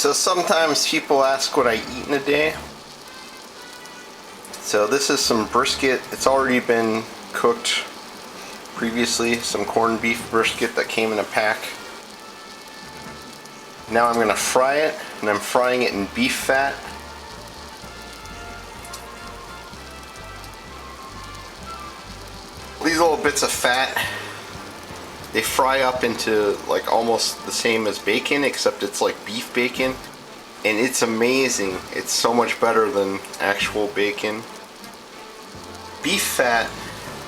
So sometimes people ask what I eat in a day. So this is some brisket. It's already been cooked previously. Some corned beef brisket that came in a pack. Now I'm going to fry it, and I'm frying it in beef fat. These little bits of fat, they fry up into like almost the same as bacon, except it's like beef bacon, and it's amazing. It's so much better than actual bacon. Beef fat,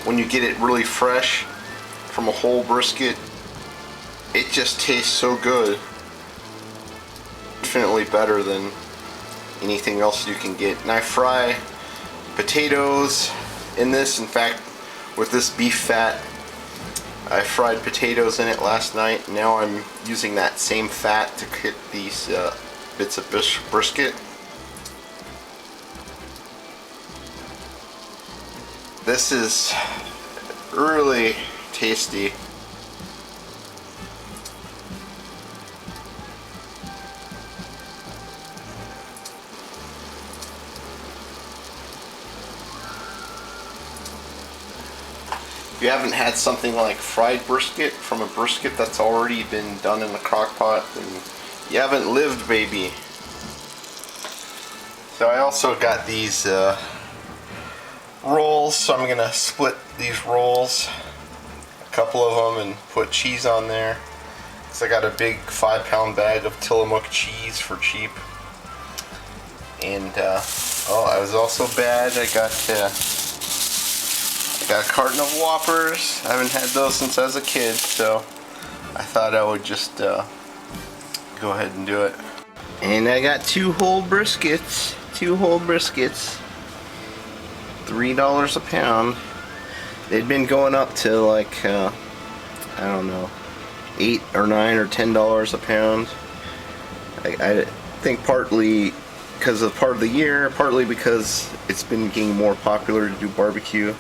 when you get it really fresh from a whole brisket, it just tastes so good. Infinitely better than anything else you can get. And I fry potatoes in this. In fact, with this beef fat, I fried potatoes in it last night. Now I'm using that same fat to cook these bits of brisket. This is really tasty. If you haven't had something like fried brisket from a brisket that's already been done in the crock pot, then you haven't lived, baby. So I also got these rolls, so I'm gonna split these rolls, a couple of them, and put cheese on there. So I got a big 5-pound bag of Tillamook cheese for cheap. And oh, I was also bad. I got a carton of Whoppers. I haven't had those since I was a kid, so I thought I would just go ahead and do it. And I got two whole briskets. $3 a pound. They'd been going up to like I don't know, $8 or $9 or $10 a pound. I think partly because of part of the year, partly because it's been getting more popular to do barbecue,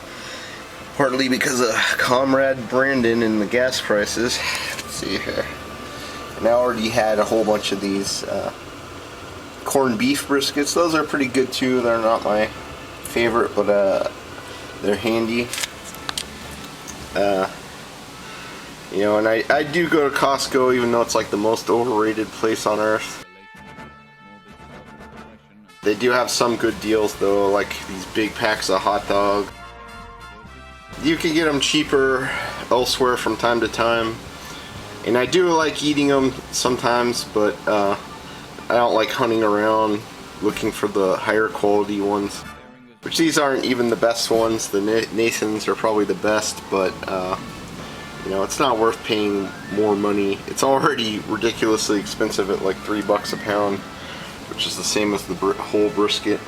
partly because of Comrade Brandon and the gas prices. Let's see here. And I already had a whole bunch of these corned beef briskets. Those are pretty good too. They're not my favorite, but they're handy. You know, and I do go to Costco, even though it's like the most overrated place on earth. They do have some good deals though, like these big packs of hot dog. You can get them cheaper elsewhere from time to time, and I do like eating them sometimes, but I don't like hunting around looking for the higher quality ones, which these aren't even the best ones. The Nathan's are probably the best, but you know, it's not worth paying more money. It's already ridiculously expensive at like $3 a pound, which is the same as the whole brisket.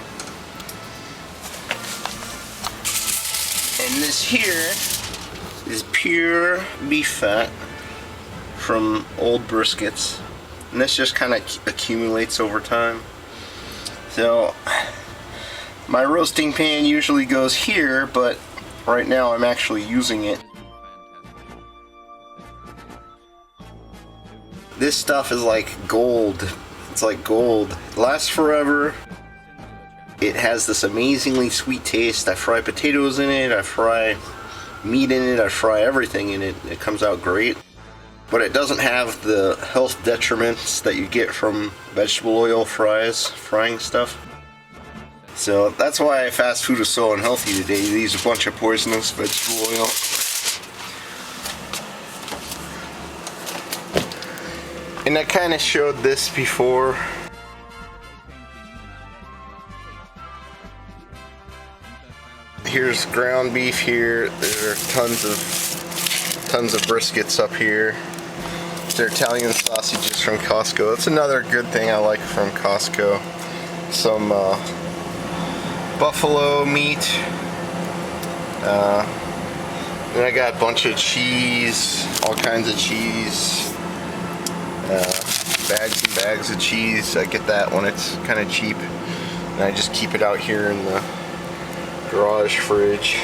And this here is pure beef fat from old briskets, and this just kind of accumulates over time. So my roasting pan usually goes here, but right now I'm actually using it. This stuff is like gold. It's like gold. It lasts forever. It has this amazingly sweet taste. I fry potatoes in it, I fry meat in it, I fry everything in it. It comes out great. But it doesn't have the health detriments that you get from vegetable oil frying stuff. So that's why fast food is so unhealthy today. You use a bunch of poisonous vegetable oil. And I kind of showed this before. Here's ground beef here. There are tons of briskets up here. They're Italian sausages from Costco. That's another good thing I like from Costco. Some buffalo meat. Then I got a bunch of cheese, all kinds of cheese. Bags and bags of cheese. I get that when it's kind of cheap. And I just keep it out here in the garage fridge.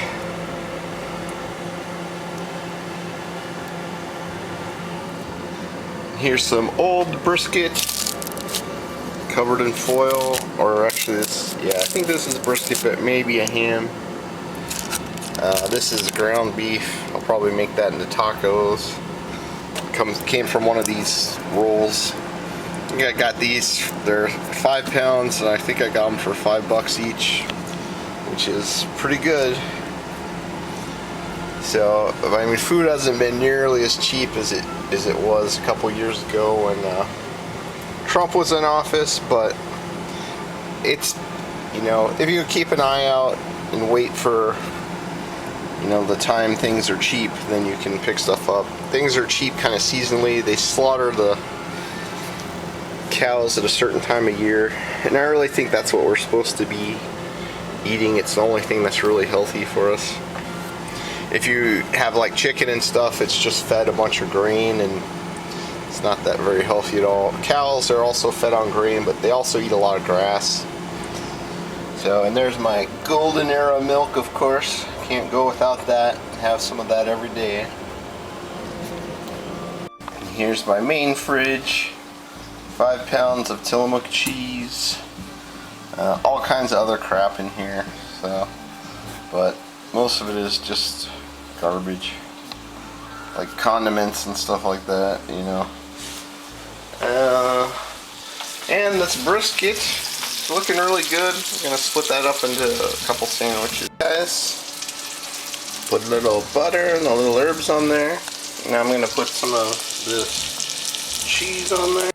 Here's some old brisket. covered in foil, or actually this, yeah, I think this is brisket, but maybe a ham. This is ground beef. I'll probably make that into tacos. Came from one of these rolls. I think I got these. They're 5 pounds, and I think I got them for $5 each, which is pretty good. So, I mean, food hasn't been nearly as cheap as it was a couple years ago when Trump was in office, but it's, you know, if you keep an eye out and wait for, you know, the time things are cheap, then you can pick stuff up. Things are cheap kind of seasonally. They slaughter the cows at a certain time of year, and I really think that's what we're supposed to be eating. It's the only thing that's really healthy for us. If you have like chicken and stuff, it's just fed a bunch of grain, and it's not that very healthy at all. Cows are also fed on grain, but they also eat a lot of grass. So, and there's my golden era milk, of course. Can't go without that. Have some of that every day. And here's my main fridge. 5 pounds of Tillamook cheese. All kinds of other crap in here. So, but most of it is just garbage. Like condiments and stuff like that, you know. And this brisket. It's looking really good. I'm gonna split that up into a couple sandwiches. Guys, put a little butter and a little herbs on there. Now I'm gonna put some of this cheese on there.